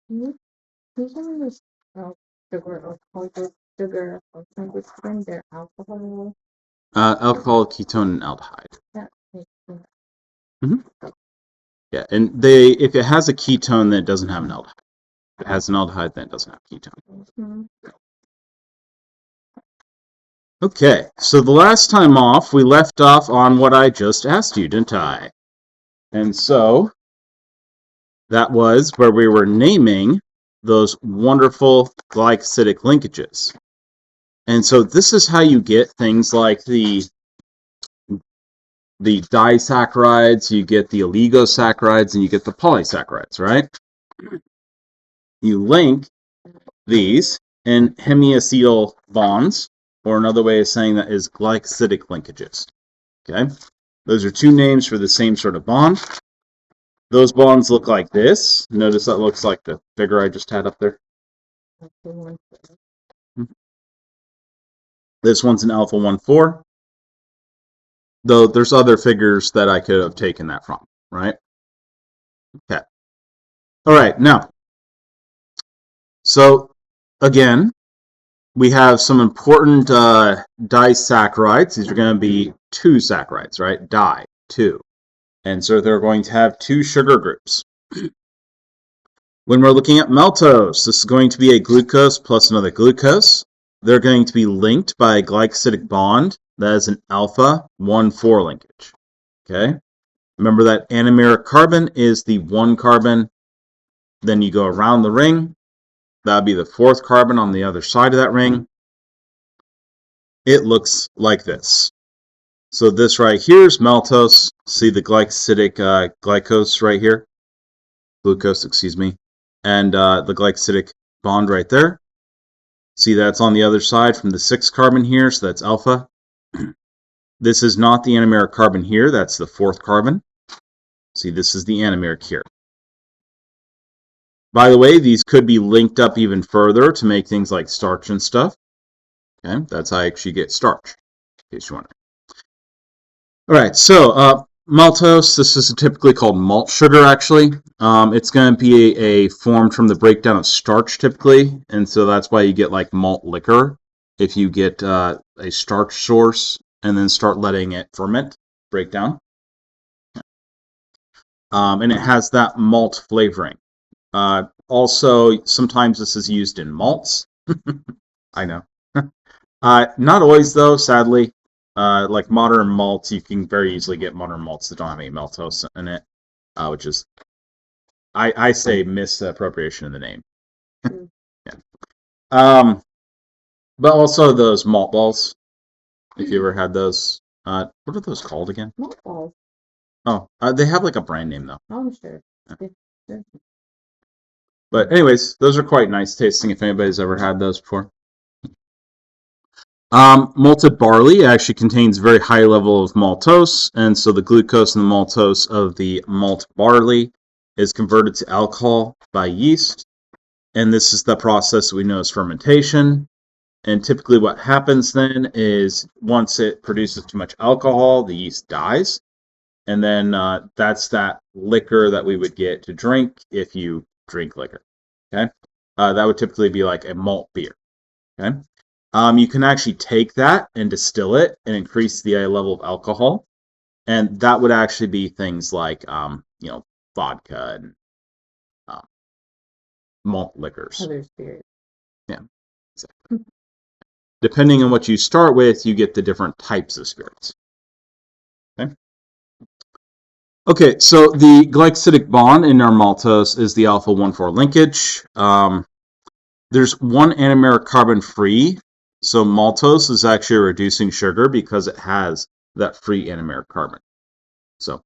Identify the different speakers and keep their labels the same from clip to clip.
Speaker 1: Usually the sugar or sugar or when they're alcohol
Speaker 2: Alcohol, ketone, and aldehyde.
Speaker 1: that makes sense.
Speaker 2: hmm Yeah, and if it has a ketone, then it doesn't have an aldehyde. If it has an aldehyde, then it doesn't have a ketone.
Speaker 1: Mm-hmm.
Speaker 2: Okay, so the last time off, we left off on what I just asked you, didn't I? And so that was where we were naming those wonderful glycosidic linkages. And so this is how you get things like the disaccharides, you get the oligosaccharides, and you get the polysaccharides, right? You link these in hemiacetal bonds, or another way of saying that is glycosidic linkages. Okay, those are two names for the same sort of bond. Those bonds look like this. Notice that looks like the figure I just had up there. This one's an alpha 1,4. Though there's other figures that I could have taken that from, right? Okay. All right, now, so again, we have some important disaccharides. These are going to be two saccharides, right? Di, two. And so they're going to have two sugar groups. When we're looking at maltose, this is going to be a glucose plus another glucose. They're going to be linked by a glycosidic bond that is an alpha 1,4 linkage. Okay? Remember that anomeric carbon is the one carbon. Then you go around the ring. That would be the fourth carbon on the other side of that ring. It looks like this. So this right here is maltose. See the glycosidic glucose right here? Glucose, excuse me. And the glycosidic bond right there. See that's on the other side from the 6th carbon here, so that's alpha. This is not the anomeric carbon here, that's the 4th carbon. See, this is the anomeric here. By the way, these could be linked up even further to make things like starch and stuff. Okay, that's how I actually get starch, in case you're wondering. All right, so maltose, this is typically called malt sugar, actually. It's going to be a formed from the breakdown of starch, typically, and so that's why you get like malt liquor if you get a starch source and then start letting it ferment, break down. And it has that malt flavoring. Also, sometimes this is used in malts. I know. Not always, though, sadly. Like modern malts, you can very easily get modern malts that don't have any maltose in it, which is, I say, misappropriation of the name. Yeah. But also those malt balls, if you ever had those. What are those called again?
Speaker 1: Malt balls.
Speaker 2: Oh, they have like a brand name, though.
Speaker 1: Oh, sure.
Speaker 2: Yeah. But anyways, those are quite nice tasting if anybody's ever had those before. Malted barley actually contains a very high level of maltose, and so the glucose and the maltose of the malt barley is converted to alcohol by yeast, and this is the process we know as fermentation. And typically what happens then is once it produces too much alcohol, the yeast dies, and then that's that liquor that we would get to drink if you drink liquor. Okay, that would typically be like a malt beer. Okay. You can actually take that and distill it and increase the level of alcohol, and that would actually be things like, vodka and malt liquors.
Speaker 1: Other spirits.
Speaker 2: Yeah, exactly. Depending on what you start with, you get the different types of spirits. Okay, so the glycosidic bond in our maltose is the alpha 1,4 linkage. There's one anomeric carbon free. So maltose is actually a reducing sugar because it has that free anomeric carbon. So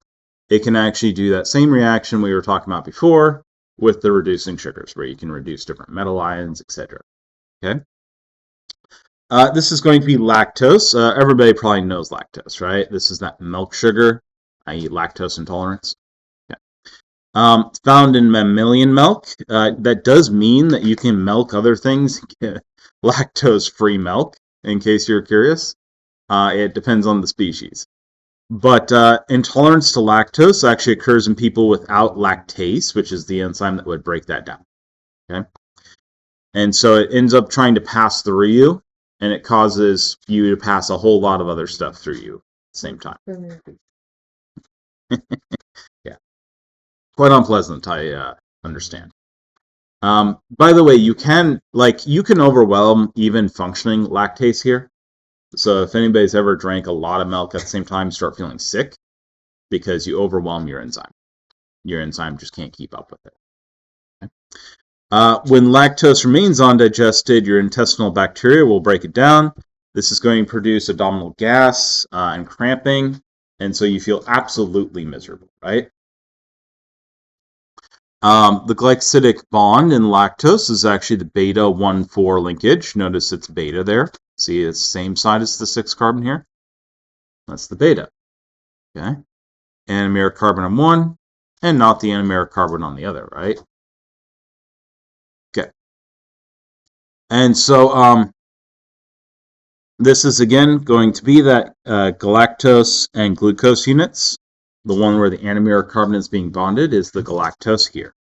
Speaker 2: it can actually do that same reaction we were talking about before with the reducing sugars, where you can reduce different metal ions, etc. Okay. This is going to be lactose. Everybody probably knows lactose, right? This is that milk sugar, i.e. lactose intolerance. It's found in mammalian milk. That does mean that you can milk other things, get lactose-free milk, in case you're curious. It depends on the species. But intolerance to lactose actually occurs in people without lactase, which is the enzyme that would break that down. Okay, and so it ends up trying to pass through you, and it causes you to pass a whole lot of other stuff through you at the same time. Yeah, quite unpleasant, I understand. By the way, you can overwhelm even functioning lactase here. So if anybody's ever drank a lot of milk at the same time, start feeling sick because you overwhelm your enzyme. Your enzyme just can't keep up with it. Okay. When lactose remains undigested, your intestinal bacteria will break it down. This is going to produce abdominal gas and cramping, and so you feel absolutely miserable, right? The glycosidic bond in lactose is actually the beta 1,4 linkage. Notice it's beta there. See, it's the same side as the 6 carbon here. That's the beta. Okay. Anomeric carbon on one, and not the anomeric carbon on the other, right? Okay. And so this is again going to be that galactose and glucose units. The one where the anomeric carbon is being bonded is the galactose here.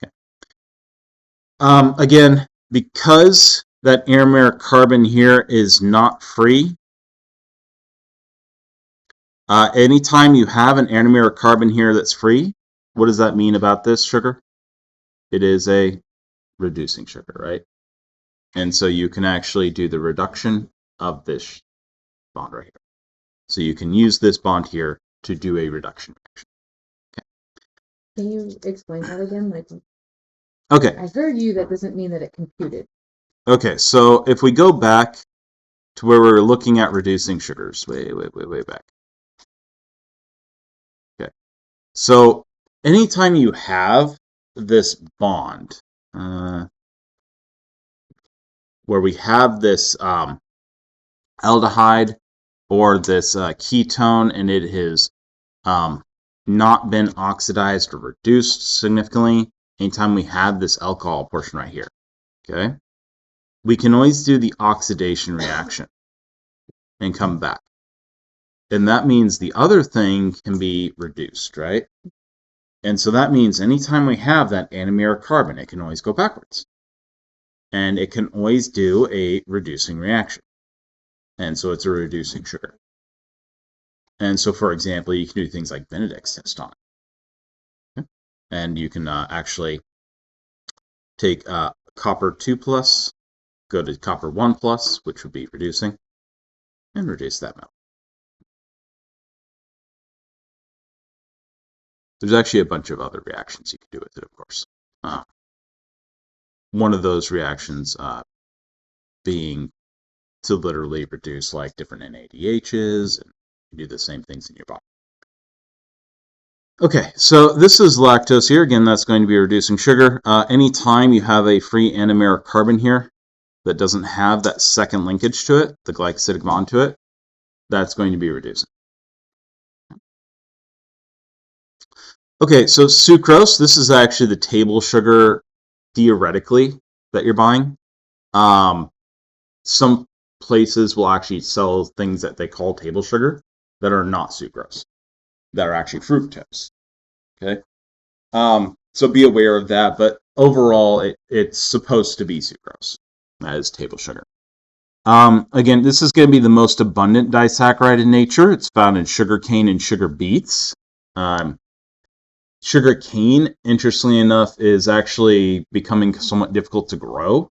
Speaker 2: Okay. Again, because that anomeric carbon here is not free, anytime you have an anomeric carbon here that's free, what does that mean about this sugar? It is a reducing sugar, right? And so you can actually do the reduction of this bond right here. So you can use this bond here to do a reduction reaction. Okay.
Speaker 1: Can you explain that again?
Speaker 2: Okay.
Speaker 1: I heard you. That doesn't mean that it computed.
Speaker 2: Okay, so if we go back to where we were looking at reducing sugars, way back. Okay, so anytime you have this bond, where we have this aldehyde or this ketone, and it has not been oxidized or reduced significantly, anytime we have this alcohol portion right here, okay, we can always do the oxidation reaction and come back. And that means the other thing can be reduced, right? And so that means anytime we have that anomeric carbon, it can always go backwards. And it can always do a reducing reaction. And so it's a reducing sugar. And so, for example, you can do things like Benedict's test on it. Okay? And you can actually take copper 2+, go to copper 1+, which would be reducing, and reduce that amount. There's actually a bunch of other reactions you can do with it, of course. One of those reactions being to literally reduce like different NADHs, and you do the same things in your body. Okay, so this is lactose here. Again, that's going to be reducing sugar. Anytime you have a free anomeric carbon here that doesn't have that second linkage to it, the glycosidic bond to it, that's going to be reducing. Okay, so sucrose, this is actually the table sugar, theoretically, that you're buying. Some places will actually sell things that they call table sugar that are not sucrose, that are actually fructose. Okay, so be aware of that, but overall, it's supposed to be sucrose. That is table sugar. Again, this is going to be the most abundant disaccharide in nature. It's found in sugar cane and sugar beets. Sugar cane, interestingly enough, is actually becoming somewhat difficult to grow,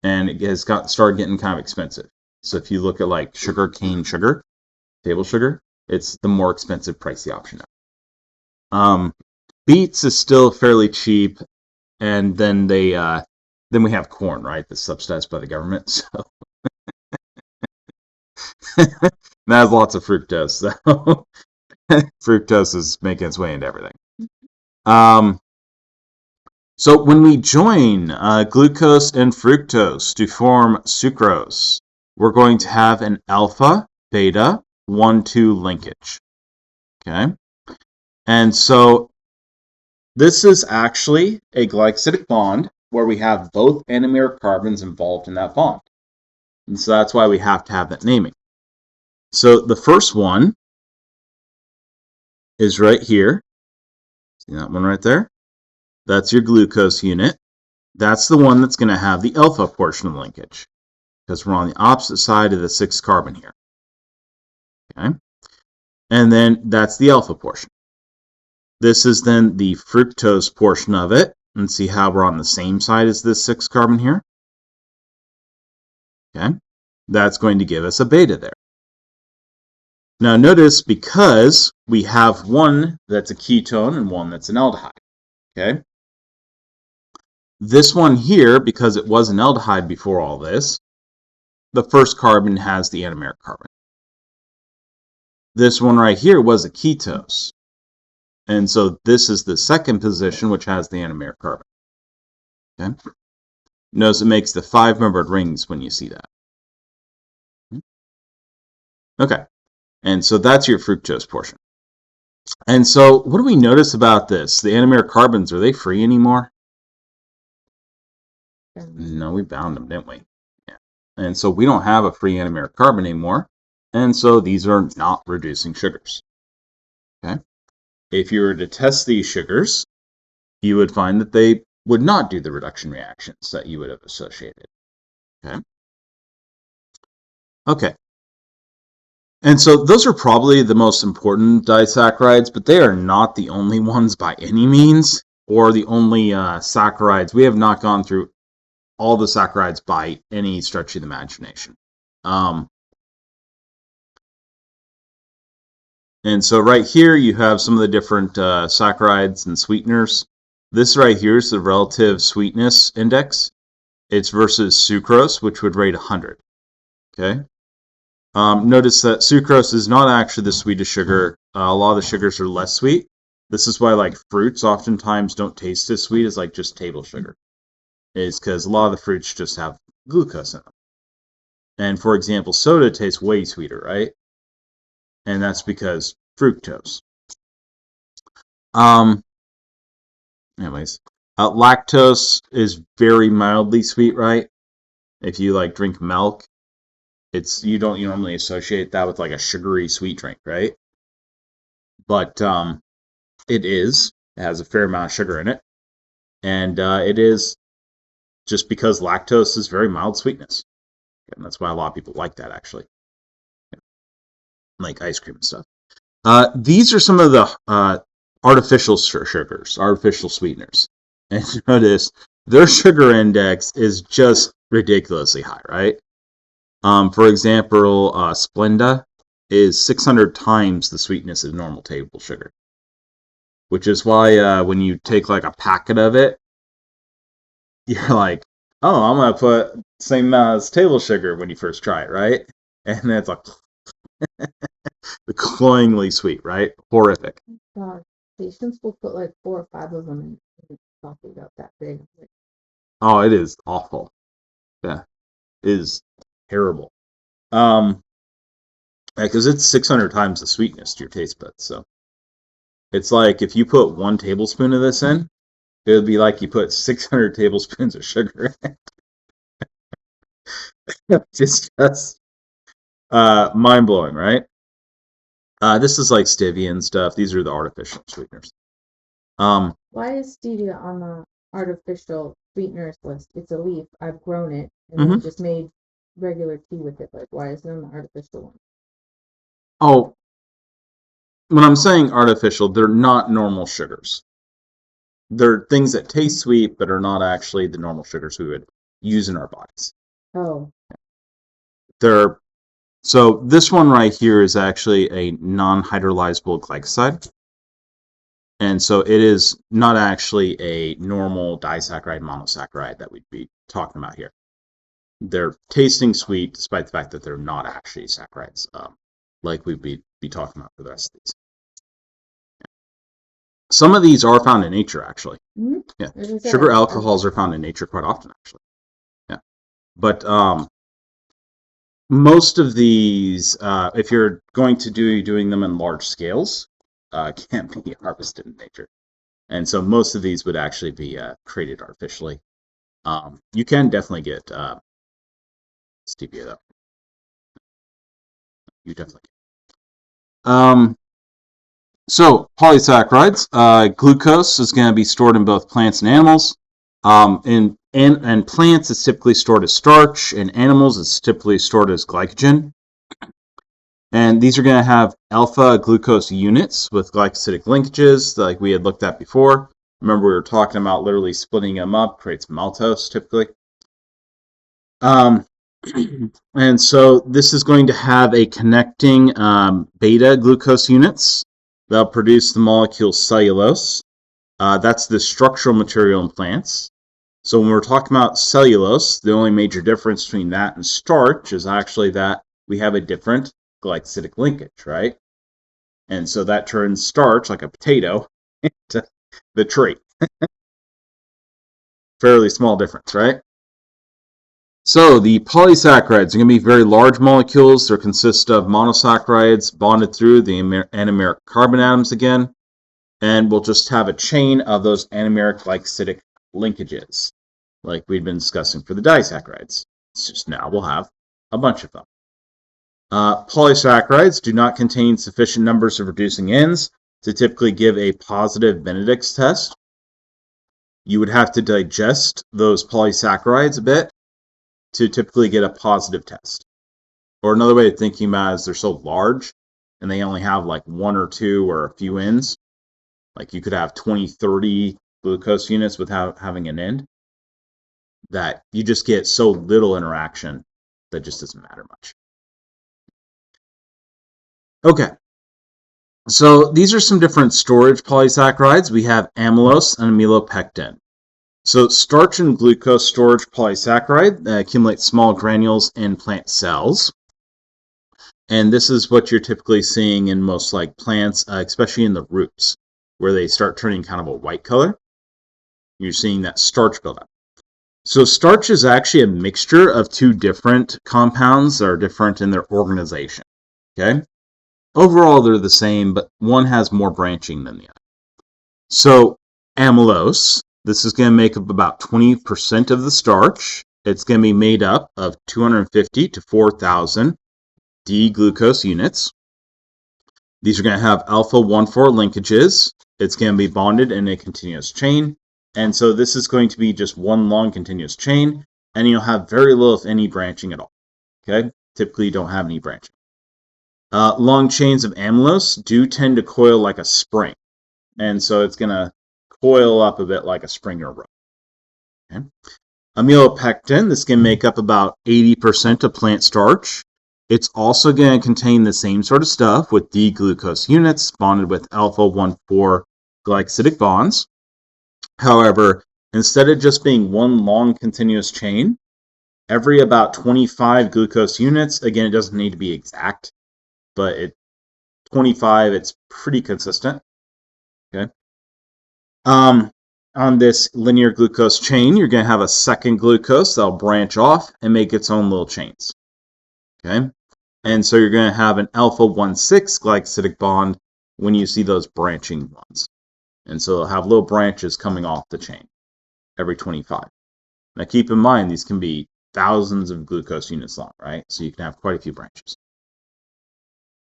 Speaker 2: and it has started getting kind of expensive. So if you look at like sugar cane sugar, table sugar, it's the more expensive, pricey option. Beets is still fairly cheap, and then we have corn, right? That's subsidized by the government, so that has lots of fructose. So fructose is making its way into everything. So when we join glucose and fructose to form sucrose, we're going to have an alpha beta 1,2 linkage. Okay, and so this is actually a glycosidic bond where we have both anomeric carbons involved in that bond, and so that's why we have to have that naming. So the first one is right here. See that one right there? That's your glucose unit. That's the one that's going to have the alpha portion of the linkage, because we're on the opposite side of the 6 carbon here. Okay? And then that's the alpha portion. This is then the fructose portion of it. And see how we're on the same side as this 6 carbon here? Okay? That's going to give us a beta there. Now notice, because we have one that's a ketone and one that's an aldehyde. Okay? This one here, because it was an aldehyde before all this, the first carbon has the anomeric carbon. This one right here was a ketose. And so this is the second position, which has the anomeric carbon. Okay? Notice it makes the 5-membered rings when you see that. Okay. And so that's your fructose portion. And so what do we notice about this? The anomeric carbons, are they free anymore? No, we bound them, didn't we? Yeah. And so we don't have a free anomeric carbon anymore. And so these are not reducing sugars. Okay. If you were to test these sugars, you would find that they would not do the reduction reactions that you would have associated. Okay. Okay. And so those are probably the most important disaccharides, but they are not the only ones by any means, or the only saccharides. We have not gone through all the saccharides by any stretch of the imagination. And so right here you have some of the different saccharides and sweeteners. This right here is the relative sweetness index. It's versus sucrose, which would rate 100. Okay. Notice that sucrose is not actually the sweetest sugar. A lot of the sugars are less sweet. This is why like fruits oftentimes don't taste as sweet as like just table sugar. Is because a lot of the fruits just have glucose in them. And for example, soda tastes way sweeter, right? And that's because fructose. Anyways, lactose is very mildly sweet, right? If you like drink milk, you don't normally associate that with like a sugary sweet drink, right? But it has a fair amount of sugar in it, and it is just because lactose is very mild sweetness, and that's why a lot of people like that actually, like ice cream and stuff. These are some of the artificial sugars, artificial sweeteners, and notice their sugar index is just ridiculously high, right? For example, Splenda is 600 times the sweetness of normal table sugar, which is why when you take like a packet of it, you're like, oh, I'm going to put the same amount as table sugar when you first try it, right? And then it's like cloyingly sweet, right? Horrific.
Speaker 1: God, patients will put like 4 or 5 of them in coffee about that big.
Speaker 2: Oh, it is awful. Yeah, it is terrible. Because it's 600 times the sweetness to your taste buds. So it's like if you put 1 tablespoon of this in, it would be like you put 600 tablespoons of sugar in it. It's just mind blowing, right? This is like stevia and stuff. These are the artificial sweeteners.
Speaker 1: Why is stevia on the artificial sweeteners list? It's a leaf. I've grown it and then just made regular tea with it. Like, why is it on the artificial one?
Speaker 2: Oh, when I'm saying artificial, they're not normal sugars. They're things that taste sweet, but are not actually the normal sugars we would use in our bodies.
Speaker 1: Oh.
Speaker 2: So this one right here is actually a non-hydrolyzable glycoside. And so it is not actually a normal disaccharide, monosaccharide that we'd be talking about here. They're tasting sweet, despite the fact that they're not actually saccharides, like we'd be talking about for the rest of these. Some of these are found in nature, actually. Mm-hmm. Yeah, sugar alcohols are found in nature quite often, actually. Yeah, but most of these, if you're going to doing them in large scales, can't be harvested in nature, and so most of these would actually be created artificially. You can definitely get stevia though. You definitely can. So polysaccharides, glucose is going to be stored in both plants and animals. In plants, it's typically stored as starch. In animals, it's typically stored as glycogen. And these are going to have alpha glucose units with glycosidic linkages, like we had looked at before. Remember, we were talking about literally splitting them up, creates maltose typically. And so this is going to have a connecting beta glucose units that'll produce the molecule cellulose. That's the structural material in plants. So when we're talking about cellulose, the only major difference between that and starch is actually that we have a different glycosidic linkage, right? And so that turns starch, like a potato, into the tree. Fairly small difference, right? So the polysaccharides are going to be very large molecules. They consist of monosaccharides bonded through the anomeric carbon atoms again. And we'll just have a chain of those anomeric glycosidic linkages, like we've been discussing for the disaccharides. It's just now we'll have a bunch of them. Polysaccharides do not contain sufficient numbers of reducing ends to typically give a positive Benedict's test. You would have to digest those polysaccharides a bit to typically get a positive test. Or another way of thinking about it is they're so large and they only have like one or two or a few ends. Like you could have 20, 30 glucose units without having an end, that you just get so little interaction that just doesn't matter much. Okay, so these are some different storage polysaccharides. We have amylose and amylopectin. So starch and glucose storage polysaccharide accumulate small granules in plant cells. And this is what you're typically seeing in most like plants, especially in the roots, where they start turning kind of a white color. You're seeing that starch buildup. So starch is actually a mixture of two different compounds that are different in their organization. Okay? Overall, they're the same, but one has more branching than the other. So amylose, this is going to make up about 20% of the starch. It's going to be made up of 250 to 4,000 D-glucose units. These are going to have alpha-1,4 linkages. It's going to be bonded in a continuous chain. And so this is going to be just one long continuous chain, and you'll have very little, if any, branching at all. Okay? Typically, you don't have any branching. Long chains of amylose do tend to coil like a spring. And so it's going to coil up a bit like a spring or a rope. Okay? Amylopectin, this can make up about 80% of plant starch. It's also going to contain the same sort of stuff with D-glucose units bonded with alpha-1,4 glycosidic bonds. However, instead of just being one long continuous chain, every about 25 glucose units, again, it doesn't need to be exact, but 25, it's pretty consistent. Okay. On this linear glucose chain, you're going to have a second glucose that'll branch off and make its own little chains. Okay. And so you're going to have an alpha-1,6 glycosidic bond when you see those branching ones. And so they'll have little branches coming off the chain every 25. Now keep in mind, these can be thousands of glucose units long, right? So you can have quite a few branches.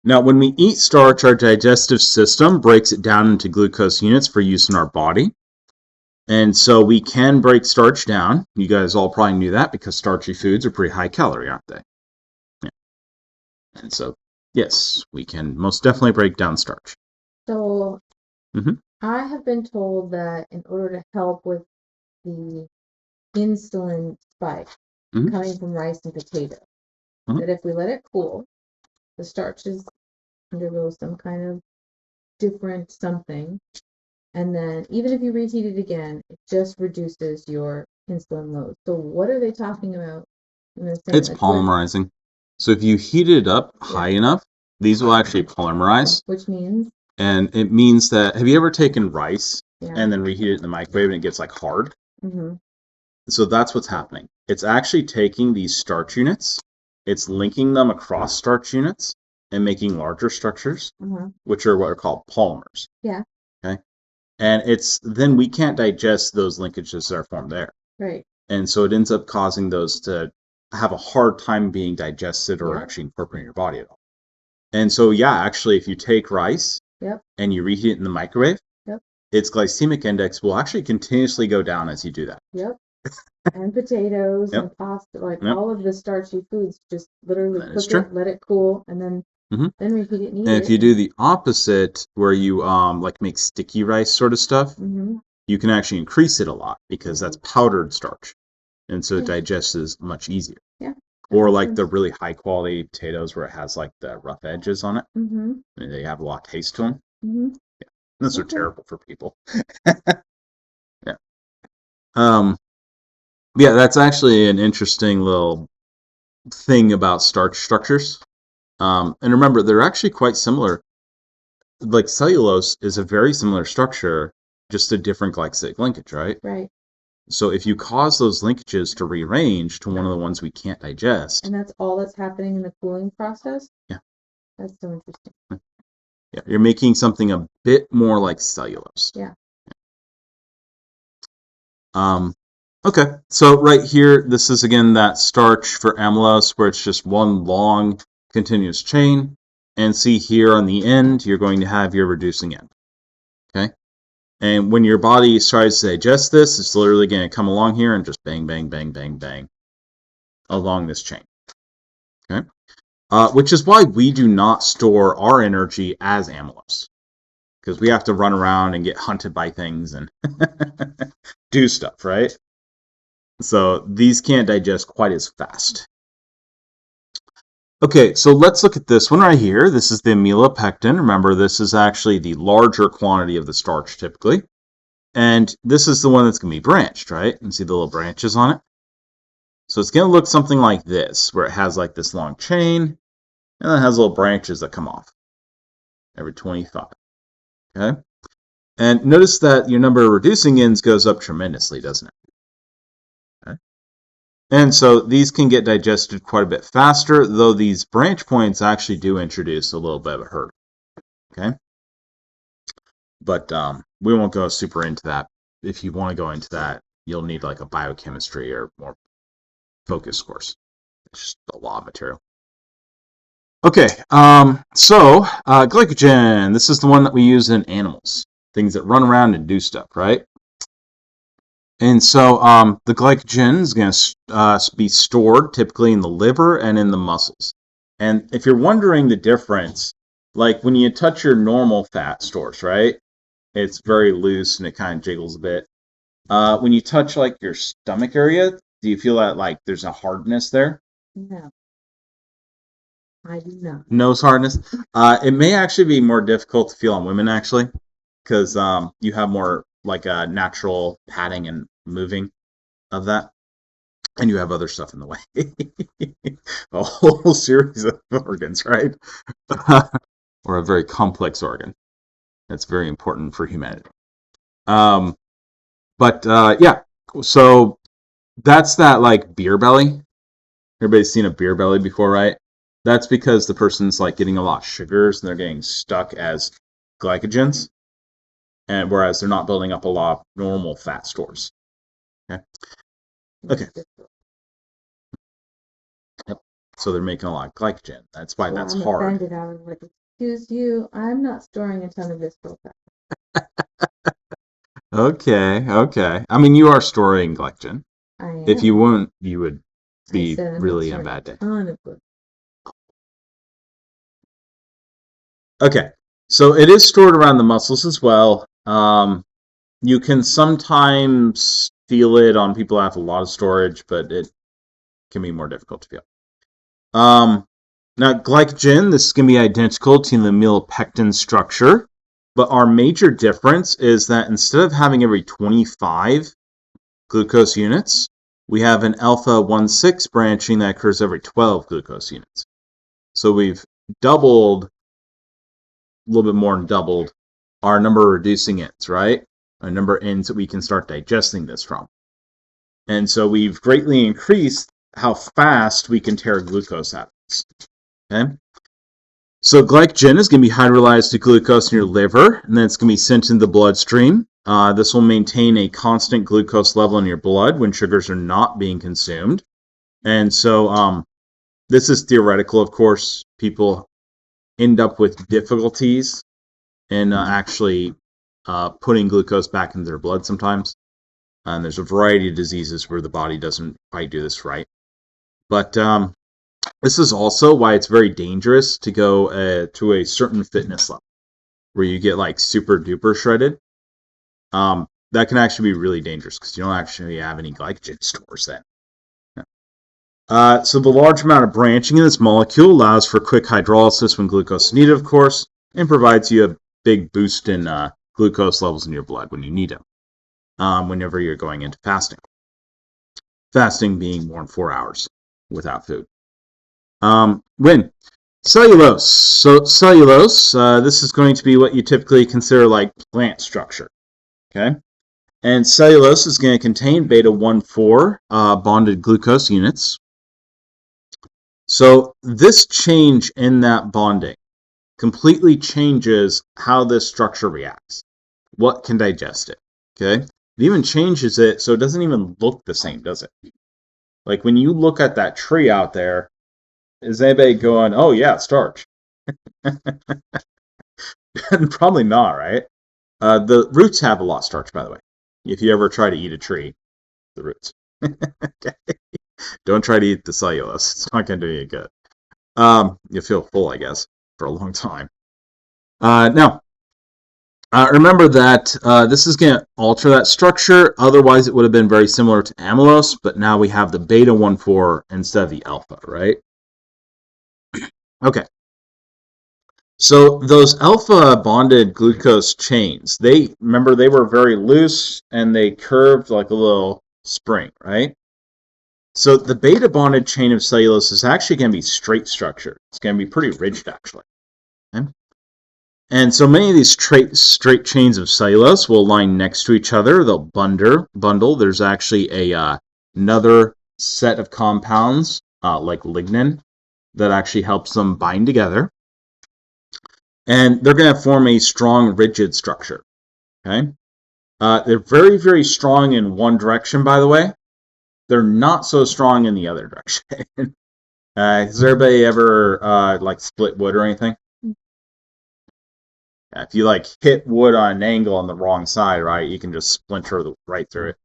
Speaker 2: Now, when we eat starch, our digestive system breaks it down into glucose units for use in our body. And so we can break starch down. You guys all probably knew that because starchy foods are pretty high calorie, aren't they? Yeah. And so, yes, we can most definitely break down starch.
Speaker 1: So, I have been told that in order to help with the insulin spike coming from rice and potato, that if we let it cool, the starches undergo some kind of different something, and then even if you reheat it again, it just reduces your insulin load. So what are they talking about?
Speaker 2: It's polymerizing. So if you heat it up high enough, these will actually polymerize.
Speaker 1: Which means?
Speaker 2: And it means that, have you ever taken rice and then reheat it in the microwave and it gets like hard? Mm-hmm. So that's what's happening. It's actually taking these starch units, it's linking them across starch units and making larger structures, which are what are called polymers.
Speaker 1: Yeah.
Speaker 2: Okay. And then we can't digest those linkages that are formed there.
Speaker 1: Right.
Speaker 2: And so it ends up causing those to have a hard time being digested or actually incorporated in your body at all. And so, actually, if you take rice and you reheat it in the microwave, its glycemic index will actually continuously go down as you do that.
Speaker 1: And potatoes and pasta, all of the starchy foods, just literally cook it, let it cool, and then reheat it and eat it.
Speaker 2: And if you do the opposite, where you make sticky rice sort of stuff, you can actually increase it a lot because that's powdered starch, and so it digests much easier. Or like the really high quality potatoes where it has like the rough edges on it, and they have a lot of taste to them. Those are terrible for people. That's actually an interesting little thing about starch structures. And remember, they're actually quite similar. Like cellulose is a very similar structure, just a different glycosidic linkage, right?
Speaker 1: Right.
Speaker 2: So if you cause those linkages to rearrange to one of the ones we can't digest.
Speaker 1: And that's all that's happening in the cooling process?
Speaker 2: Yeah.
Speaker 1: That's so interesting.
Speaker 2: Yeah, you're making something a bit more like cellulose.
Speaker 1: Yeah.
Speaker 2: Okay, so right here, this is again that starch for amylose where it's just one long continuous chain. And see here on the end, you're going to have your reducing end. Okay? And when your body tries to digest this, it's literally going to come along here and just bang, bang, bang, bang, bang along this chain. Okay? Which is why we do not store our energy as amylose. Because we have to run around and get hunted by things and do stuff, right? So these can't digest quite as fast. Okay, so let's look at this one right here. This is the amylopectin. Remember, this is actually the larger quantity of the starch typically. And this is the one that's going to be branched, right? You can see the little branches on it. So it's going to look something like this, where it has like this long chain, and then it has little branches that come off every 25. Okay? And notice that your number of reducing ends goes up tremendously, doesn't it? Okay. And so these can get digested quite a bit faster, though these branch points actually do introduce a little bit of a hurt. Okay? But we won't go super into that. If you want to go into that, you'll need like a biochemistry or more focused course. It's just a lot of material. Okay, so glycogen. This is the one that we use in animals. Things that run around and do stuff, right? And so the glycogen is going to be stored typically in the liver and in the muscles. And if you're wondering the difference, like when you touch your normal fat stores, right? It's very loose and it kind of jiggles a bit. When you touch like your stomach area, do you feel that like there's a hardness there?
Speaker 1: No. I do not.
Speaker 2: Nose hardness. It may actually be more difficult to feel on women actually, because you have more like a natural padding and moving of that, and you have other stuff in the way. A whole series of organs, right? Or a very complex organ that's very important for humanity. Yeah, so that's that like beer belly. Everybody's seen a beer belly before, right? That's because the person's like getting a lot of sugars and they're getting stuck as glycogens, and whereas they're not building up a lot of normal fat stores. Okay. Yep. So they're making a lot of glycogen. That's why that's
Speaker 1: I'm
Speaker 2: hard.
Speaker 1: Offended. I was like, excuse you, I'm not storing a ton of this real fast.
Speaker 2: Okay. I mean, you are storing glycogen.
Speaker 1: I am.
Speaker 2: If you wouldn't, you would be really in a bad day. Okay, so it is stored around the muscles as well. You can sometimes feel it on people that have a lot of storage, but it can be more difficult to feel. Now, glycogen, this is going to be identical to the amylopectin structure, but our major difference is that instead of having every 25 glucose units, we have an alpha-1,6 branching that occurs every 12 glucose units. So we've doubled, a little bit more than doubled, our number of reducing ends, right? A number of ends that we can start digesting this from. And so we've greatly increased how fast we can tear glucose out of this. Okay? So glycogen is going to be hydrolyzed to glucose in your liver, and then it's going to be sent into the bloodstream. This will maintain a constant glucose level in your blood when sugars are not being consumed. And so this is theoretical, of course. People end up with difficulties in actually putting glucose back into their blood sometimes. And there's a variety of diseases where the body doesn't quite do this right. But this is also why it's very dangerous to go to a certain fitness level where you get like super duper shredded. That can actually be really dangerous because you don't actually have any glycogen stores then. So the large amount of branching in this molecule allows for quick hydrolysis when glucose is needed, of course, and provides you a big boost in glucose levels in your blood when you need them, whenever you're going into fasting. Fasting being more than 4 hours without food. When cellulose. So cellulose, this is going to be what you typically consider like plant structure. Okay? And cellulose is going to contain beta-1,4 bonded glucose units. So this change in that bonding completely changes how this structure reacts. What can digest it? Okay? It even changes it so it doesn't even look the same, does it? Like when you look at that tree out there, is anybody going, oh yeah, starch? Probably not, right? The roots have a lot of starch, by the way. If you ever try to eat a tree, the roots. Okay. Don't try to eat the cellulose. It's not going to do you good. You'll feel full, I guess, for a long time. Now, remember that this is going to alter that structure. Otherwise, it would have been very similar to amylose, but now we have the beta-1,4 instead of the alpha, right? Okay. So those alpha bonded glucose chains, they were very loose and they curved like a little spring, right? So the beta bonded chain of cellulose is actually going to be straight structured. It's going to be pretty rigid, actually. Okay? And so many of these straight chains of cellulose will line next to each other. They'll bundle. There's actually another set of compounds, like lignin, that actually helps them bind together. And they're going to form a strong, rigid structure. Okay? They're very, very strong in one direction, by the way. They're not so strong in the other direction. Has everybody ever like split wood or anything? Yeah, if you like hit wood on an angle on the wrong side, right, you can just splinter right through it.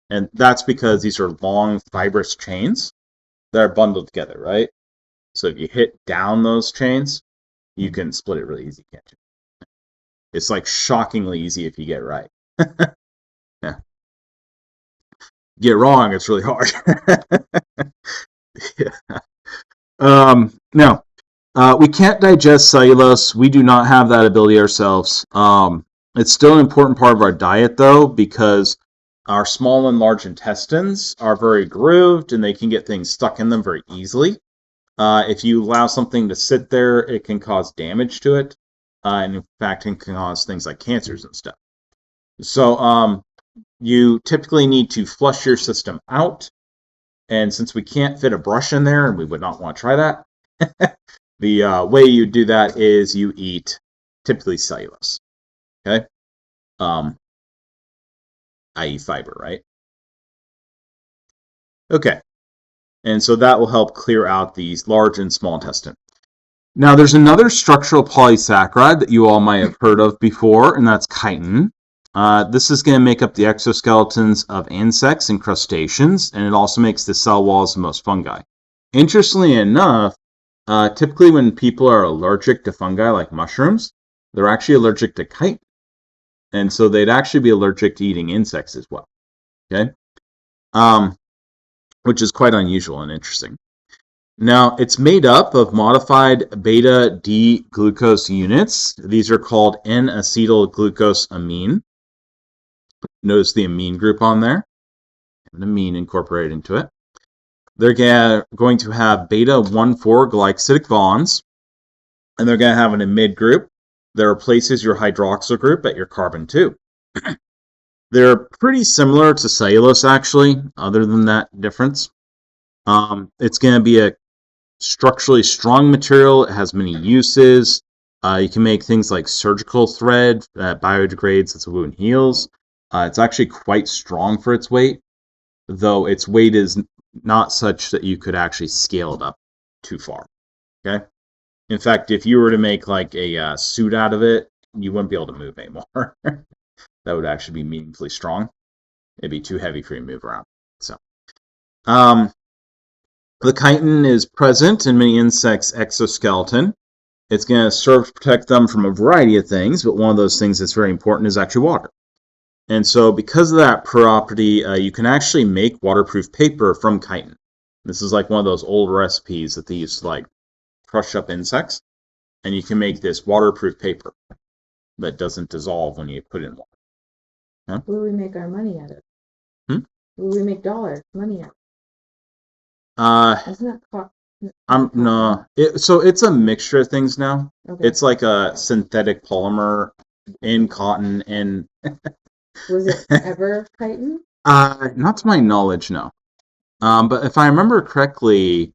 Speaker 2: And that's because these are long fibrous chains that are bundled together, right? So if you hit down those chains, you can split it really easy, can't you? It's like shockingly easy if you get it right. Yeah. Get it wrong, it's really hard. Yeah. Now, we can't digest cellulose. We do not have that ability ourselves. It's still an important part of our diet, though, because our small and large intestines are very grooved and they can get things stuck in them very easily. If you allow something to sit there, it can cause damage to it. And in fact, it can cause things like cancers and stuff. So you typically need to flush your system out. And since we can't fit a brush in there, and we would not want to try that, the way you do that is you eat typically cellulose. Okay? I.e. fiber, right? Okay. And so that will help clear out these large and small intestine. Now, there's another structural polysaccharide that you all might have heard of before, and that's chitin. This is going to make up the exoskeletons of insects and crustaceans, and it also makes the cell walls of most fungi. Interestingly enough, typically when people are allergic to fungi like mushrooms, they're actually allergic to chitin. And so they'd actually be allergic to eating insects as well. Okay? Which is quite unusual and interesting. Now, it's made up of modified beta-D glucose units. These are called N-acetylglucosamine. Notice the amine group on there. An amine incorporated into it. They're going to have beta-1,4 glycosidic bonds, and they're going to have an amide group that replaces your hydroxyl group at your carbon 2. They're pretty similar to cellulose, actually, other than that difference. It's going to be a structurally strong material. It has many uses. You can make things like surgical thread that biodegrades as the wound heals. It's actually quite strong for its weight, though its weight is not such that you could actually scale it up too far. Okay? In fact, if you were to make like a suit out of it, you wouldn't be able to move anymore. That would actually be meaningfully strong. It'd be too heavy for you to move around. So, the chitin is present in many insects' exoskeleton. It's going to serve to protect them from a variety of things, but one of those things that's very important is actually water. And so because of that property, you can actually make waterproof paper from chitin. This is like one of those old recipes that they used to like crush up insects, and you can make this waterproof paper that doesn't dissolve when you put it in water.
Speaker 1: Huh? Where do we make our money out of? Where do we make money out of? Isn't that
Speaker 2: no. So it's a mixture of things now. Okay. It's like a synthetic polymer in cotton and.
Speaker 1: Was it ever chitin?
Speaker 2: Not to my knowledge, no. But if I remember correctly,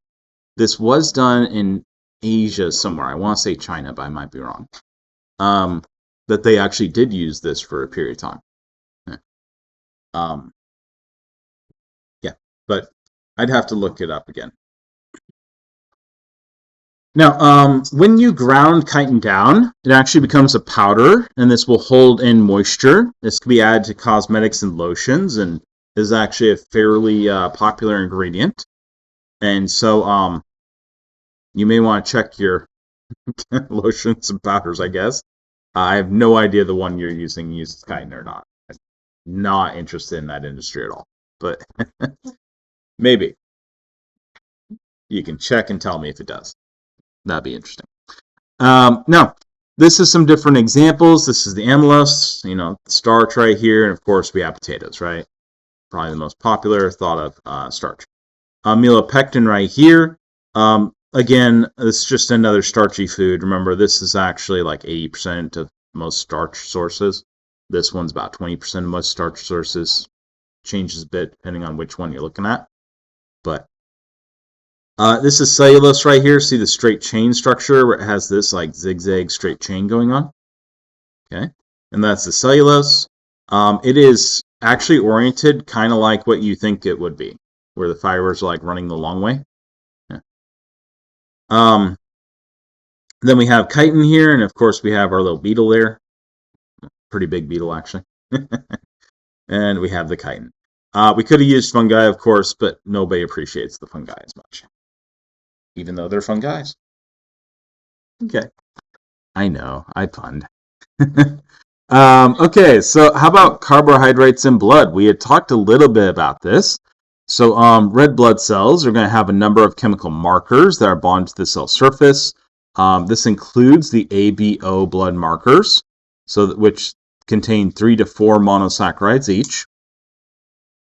Speaker 2: this was done in Asia somewhere. I want to say China, but I might be wrong. That they actually did use this for a period of time. Yeah, but I'd have to look it up again. Now, when you ground chitin down, it actually becomes a powder, and this will hold in moisture. This can be added to cosmetics and lotions, and is actually a fairly popular ingredient. And so, you may want to check your lotions and powders, I guess. I have no idea the one you're using uses chitin or not. I'm not interested in that industry at all, but maybe. You can check and tell me if it does. That'd be interesting. Now, this is some different examples. This is the amylose, the starch right here, and of course we have potatoes, right? Probably the most popular thought of starch. Amylopectin right here. Again, this is just another starchy food. Remember, this is actually like 80% of most starch sources. This one's about 20% of most starch sources. Changes a bit depending on which one you're looking at. But this is cellulose right here. See the straight chain structure where it has this like zigzag straight chain going on? Okay. And that's the cellulose. It is actually oriented kind of like what you think it would be, where the fibers are like running the long way. Then we have chitin here, and of course we have our little beetle there. Pretty big beetle, actually. And we have the chitin. We could have used fungi, of course, but nobody appreciates the fungi as much. Even though they're fun guys. Okay. I know, I punned. Okay, so how about carbohydrates in blood? We had talked a little bit about this. So red blood cells are going to have a number of chemical markers that are bonded to the cell surface. This includes the ABO blood markers, which contain 3 to 4 monosaccharides each.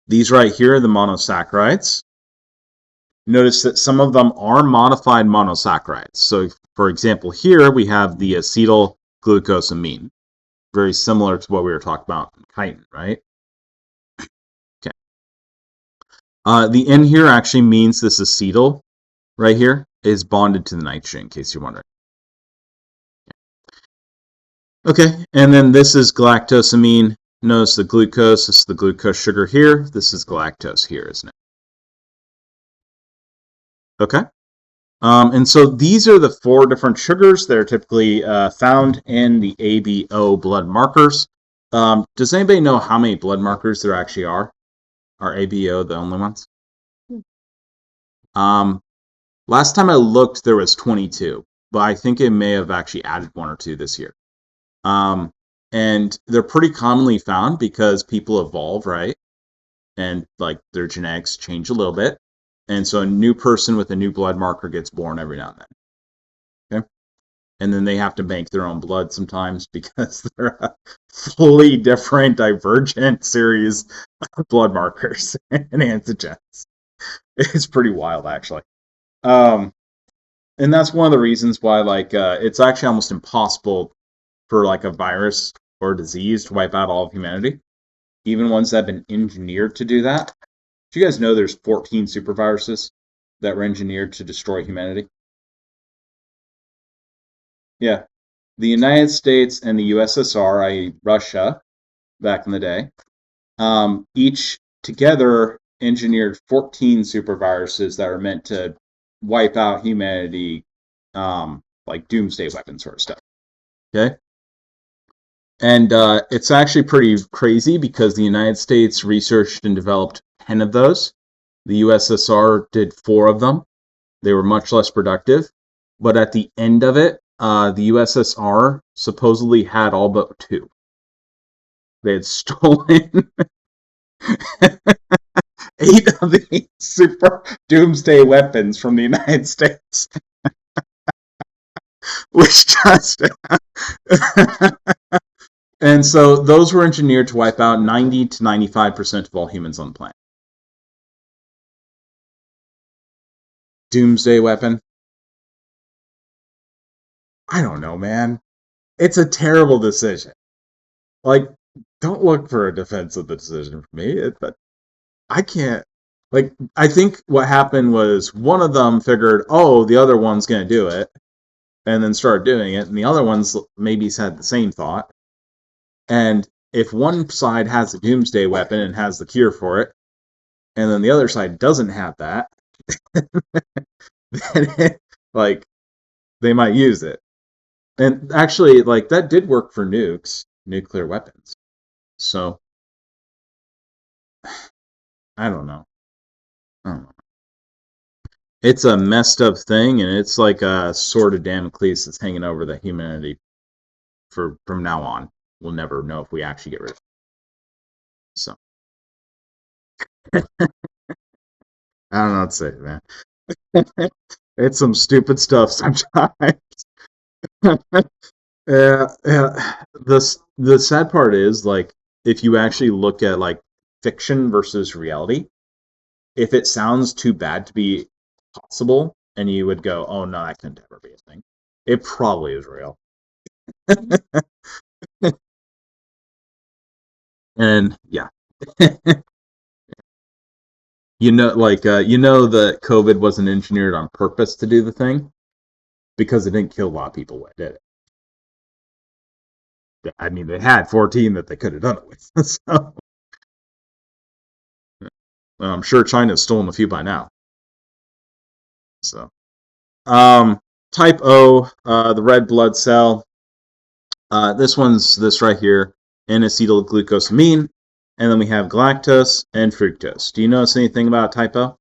Speaker 2: These right here are the monosaccharides. Notice that some of them are modified monosaccharides. So, for example, here we have the acetyl glucosamine. Very similar to what we were talking about in chitin, right? Okay. The N here actually means this acetyl right here is bonded to the nitrogen, in case you're wondering. Okay, and then this is galactosamine. Notice the glucose, this is the glucose sugar here. This is galactose here, isn't it? Okay. And so these are the 4 different sugars that are typically found in the ABO blood markers. Does anybody know how many blood markers there actually are? Are ABO the only ones? Last time I looked, there was 22, but I think it may have actually added 1 or 2 this year. And they're pretty commonly found because people evolve, right? And like their genetics change a little bit. And so a new person with a new blood marker gets born every now and then. Okay? And then they have to bank their own blood sometimes because they're a fully different, divergent series of blood markers and antigens. It's pretty wild, actually. And that's one of the reasons why, it's actually almost impossible for, a virus or disease to wipe out all of humanity. Even ones that have been engineered to do that. Do you guys know there's 14 superviruses that were engineered to destroy humanity? Yeah. The United States and the USSR, i.e. Russia, back in the day, each together engineered 14 superviruses that were meant to wipe out humanity, like doomsday weapons sort of stuff. Okay? And it's actually pretty crazy because the United States researched and developed 10 of those. The USSR did 4 of them. They were much less productive. But at the end of it, the USSR supposedly had all but 2. They had stolen 8 of the super doomsday weapons from the United States. Which just... And so those were engineered to wipe out 90 to 95% of all humans on the planet. Doomsday weapon? I don't know, man. It's a terrible decision. Like, don't look for a defense of the decision for me. But I can't. Like, I think what happened was one of them figured, oh, the other one's going to do it, and then started doing it, and the other ones maybe had the same thought. And if one side has a doomsday weapon and has the cure for it, and then the other side doesn't have that, then like, they might use it. And actually, like, that did work for nukes, nuclear weapons. So, I don't know. It's a messed up thing, and it's like a sword of Damocles that's hanging over the humanity from now on. We'll never know if we actually get rid of it. So, I don't know what to say, man. It's some stupid stuff sometimes. The sad part is, like, if you actually look at like fiction versus reality, if it sounds too bad to be possible, and you would go, "Oh no, that couldn't ever be a thing," it probably is real. And yeah. That COVID wasn't engineered on purpose to do the thing, because it didn't kill a lot of people when it did it. I mean, they had 14 that they could have done it with. So, well, I'm sure China's stolen a few by now. So, type O, the red blood cell. This one's this right here, N-acetylglucosamine. And then we have galactose and fructose. Do you notice anything about type O?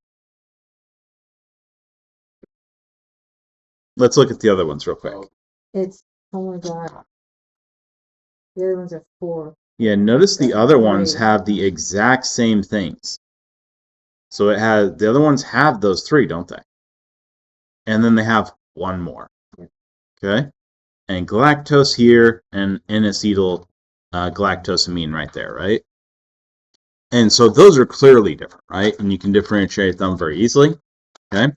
Speaker 2: Let's look at the other ones real quick.
Speaker 1: Oh my god. The other ones are 4.
Speaker 2: Yeah, notice the other ones have the exact same things. So the other ones have those 3, don't they? And then they have one more. Okay? And galactose here and N-acetyl galactosamine right there, right? And so those are clearly different, right? And you can differentiate them very easily. Okay?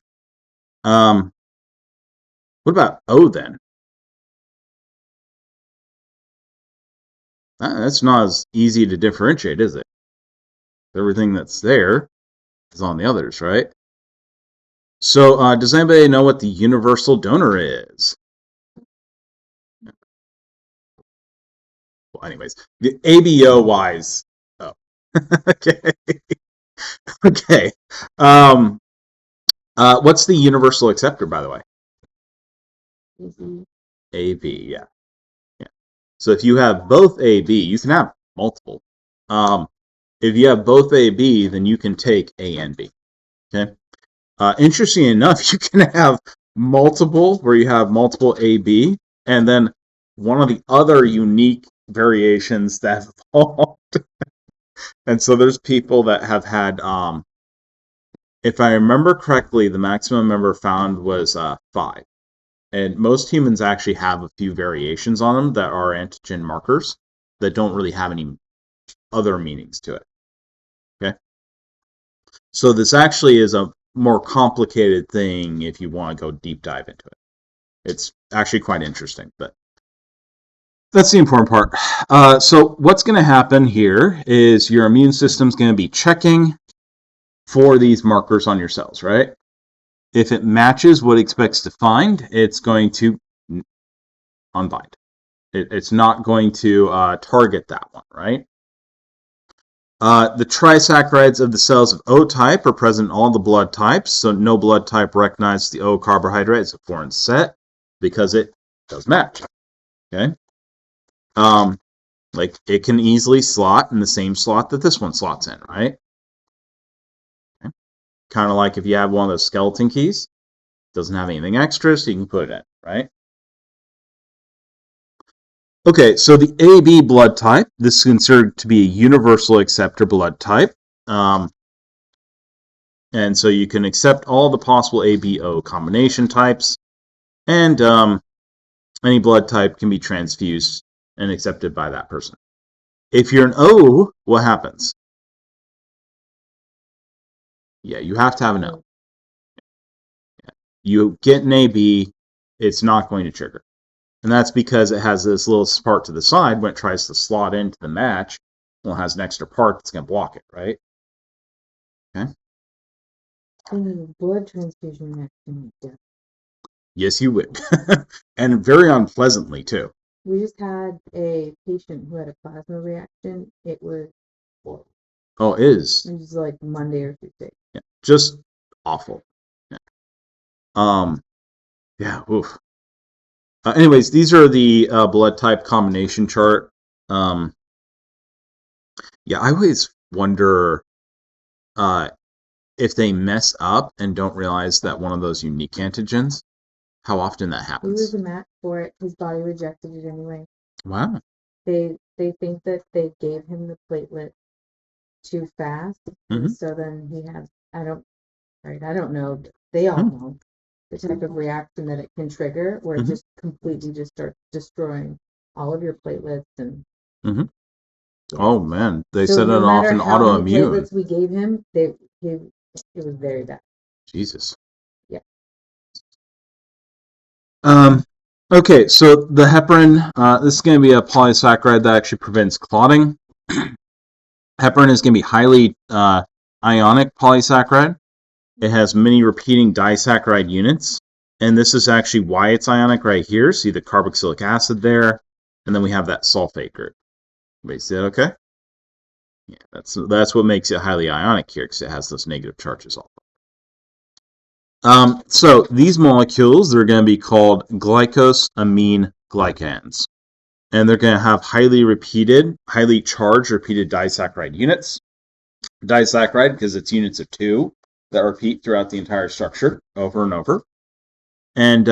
Speaker 2: What about O then? That's not as easy to differentiate, is it? Everything that's there is on the others, right? So, does anybody know what the universal donor is? Well, anyways, the ABO-wise. Oh, okay. Okay. What's the universal acceptor, by the way? AB, yeah. So if you have both AB, you can have multiple. If you have both AB, then you can take A and B. Okay. Interesting enough, you can have multiple, where you have multiple AB, and then one of the other unique variations that have evolved. And so there's people that have had, if I remember correctly, the maximum number found was 5. And most humans actually have a few variations on them that are antigen markers that don't really have any other meanings to it. Okay? So this actually is a more complicated thing if you want to go deep dive into it. It's actually quite interesting, but that's the important part. So what's going to happen here is your immune system's going to be checking for these markers on your cells, right? If it matches what it expects to find, it's going to unbind. It's not going to target that one, right? The trisaccharides of the cells of O type are present in all the blood types, so no blood type recognizes the O carbohydrate as a foreign set because it does match. Okay. Like, it can easily slot in the same slot that this one slots in, right? Okay. Kind of like if you have one of those skeleton keys, doesn't have anything extra, so you can put it in, right? Okay, so the AB blood type, this is considered to be a universal acceptor blood type. And so you can accept all the possible ABO combination types, and any blood type can be transfused and accepted by that person. If you're an O, what happens? Yeah, you have to have an O. You get an AB, it's not going to trigger. And that's because it has this little part to the side when it tries to slot into the match. Well, it has an extra part that's going to block it, right? Okay.
Speaker 1: Blood transfusion reaction.
Speaker 2: Yes, you would. And very unpleasantly, too.
Speaker 1: We just had a patient who had a plasma reaction. It was horrible.
Speaker 2: Oh, it is.
Speaker 1: It was like Monday or Tuesday.
Speaker 2: Yeah, just awful. Yeah. Yeah. Oof. Anyways, these are the blood type combination chart. Yeah, I always wonder if they mess up and don't realize that one of those unique antigens, how often that happens.
Speaker 1: He was a match for it. His body rejected it anyway.
Speaker 2: Wow.
Speaker 1: They think that they gave him the platelet too fast, and so then he has I don't know. They all know the type of reaction that it can trigger, where it just completely just starts destroying all of your platelets and. Yeah.
Speaker 2: Oh man, they set it off an autoimmune.
Speaker 1: Platelets we gave him, it was very bad.
Speaker 2: Jesus.
Speaker 1: Yeah.
Speaker 2: Okay, so the heparin, this is going to be a polysaccharide that actually prevents clotting. Heparin is going to be highly ionic polysaccharide. It has many repeating disaccharide units, and this is actually why it's ionic right here. See the carboxylic acid there, and then we have that sulfate group. Everybody see that okay? Yeah, that's what makes it highly ionic here, because it has those negative charges all over. So these molecules, they're going to be called glycosamine glycans. And they're going to have highly charged repeated disaccharide units. Disaccharide, because it's units of 2 that repeat throughout the entire structure over and over. And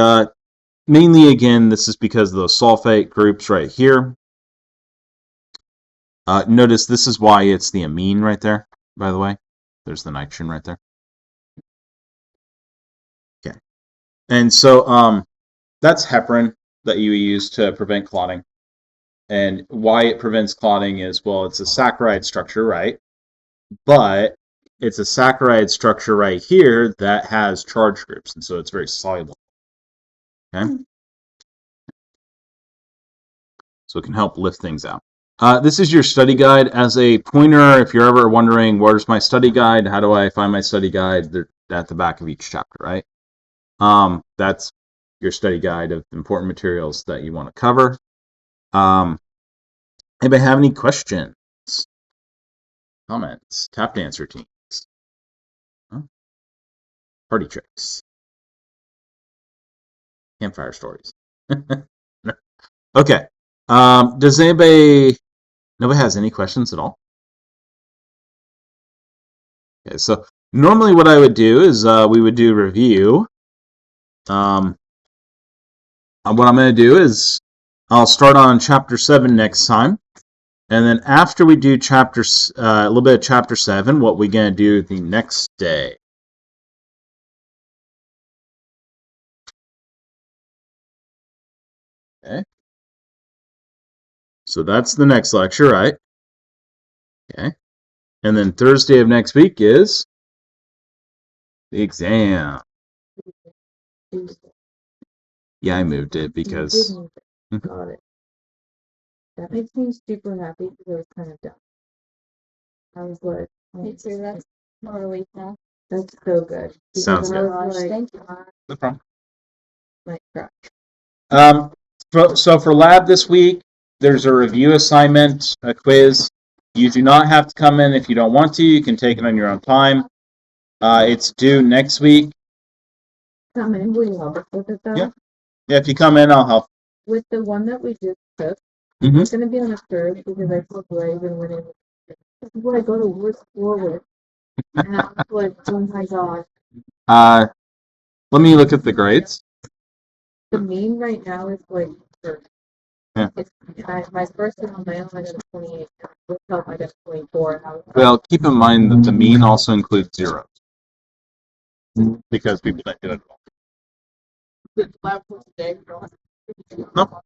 Speaker 2: mainly, again, this is because of those sulfate groups right here. Notice this is why it's the amine right there, by the way. There's the nitrogen right there. Okay. And so that's heparin that you use to prevent clotting. And why it prevents clotting is, well, it's a saccharide structure, right? But it's a saccharide structure right here that has charge groups, and so it's very soluble. Okay? So it can help lift things out. This is your study guide. As a pointer, if you're ever wondering, where's my study guide? How do I find my study guide? They're at the back of each chapter, right? That's your study guide of important materials that you want to cover. Anybody have any questions? Comments? Tap dance routines? Huh? Party tricks? Campfire stories? Okay. Does nobody has any questions at all? Okay, so normally what I would do is we would do review. What I'm going to do is I'll start on chapter 7 next time. And then after we do a little bit of chapter 7, what we're going to do the next day. Okay. So that's the next lecture, right? Okay. And then Thursday of next week is the exam. Yeah, I moved it because...
Speaker 1: Got it. That makes me super happy because I was kind of dumb. I was like,
Speaker 3: me too, that's more relief now.
Speaker 1: That's so good.
Speaker 2: Sounds good.
Speaker 3: Thank you.
Speaker 2: No problem.
Speaker 1: Might cry.
Speaker 2: So for lab this week, there's a review assignment, a quiz. You do not have to come in if you don't want to. You can take it on your own time. It's due next week.
Speaker 1: Come in, will you help us with it though?
Speaker 2: Yeah. Yeah, if you come in, I'll help.
Speaker 1: With the one that we just took, It's going to be on a curve because I told you I even went in. This is what I go to work school with. And I was like, oh my god.
Speaker 2: Let me look at the grades.
Speaker 1: The mean right now is like,
Speaker 2: yeah.
Speaker 1: My first one on my own, I got a 28. With help, I got a 24.
Speaker 2: Well, keep in mind that the mean also includes zeros. Because people don't get it all. No.